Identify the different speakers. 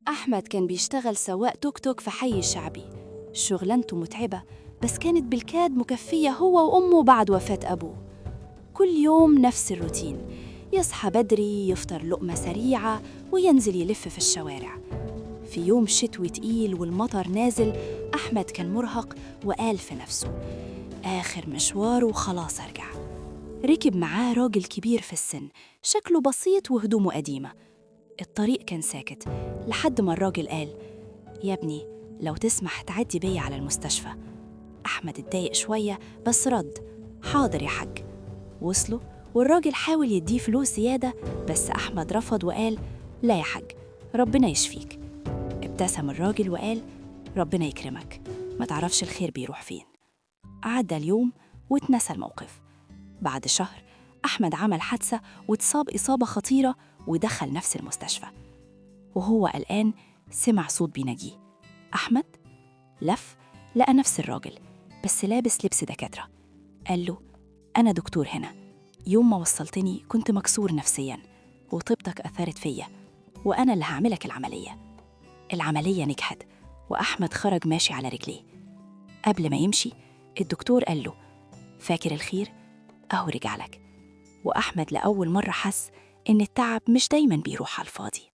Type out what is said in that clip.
Speaker 1: أحمد كان بيشتغل سواق توك توك في حي الشعبي. شغلانته متعبة، بس كانت بالكاد مكفية هو وأمه بعد وفاة أبوه. كل يوم نفس الروتين، يصحى بدري، يفطر لقمة سريعة، وينزل يلف في الشوارع. في يوم شتوي تقيل والمطر نازل، أحمد كان مرهق وقال في نفسه: آخر مشوار وخلاص أرجع. ركب معاه راجل كبير في السن، شكله بسيط وهدومه قديمة. الطريق كان ساكت لحد ما الراجل قال: يا ابني، لو تسمح تعدي بيا على المستشفى. أحمد اتضايق شوية بس رد: حاضر يا حاج. وصلوا والراجل حاول يديه فلوس زيادة، بس أحمد رفض وقال: لا يا حاج، ربنا يشفيك. ابتسم الراجل وقال: ربنا يكرمك، ما تعرفش الخير بيروح فين. عدى اليوم واتنسى الموقف. بعد شهر أحمد عمل حادثة واتصاب إصابة خطيرة ودخل نفس المستشفى. وهو قلقان سمع صوت بيناديه. أحمد لف، لقى نفس الراجل بس لابس لبس دكاترة. قال له: أنا دكتور هنا، يوم ما وصلتني كنت مكسور نفسياً، وطيبتك أثرت فيا، وأنا اللي هعملك العملية. العملية نجحت وأحمد خرج ماشي على رجليه. قبل ما يمشي الدكتور قال له: فاكر الخير؟ أهو رجع لك. وأحمد لأول مرة حس إن التعب مش دايماً بيروح على الفاضي.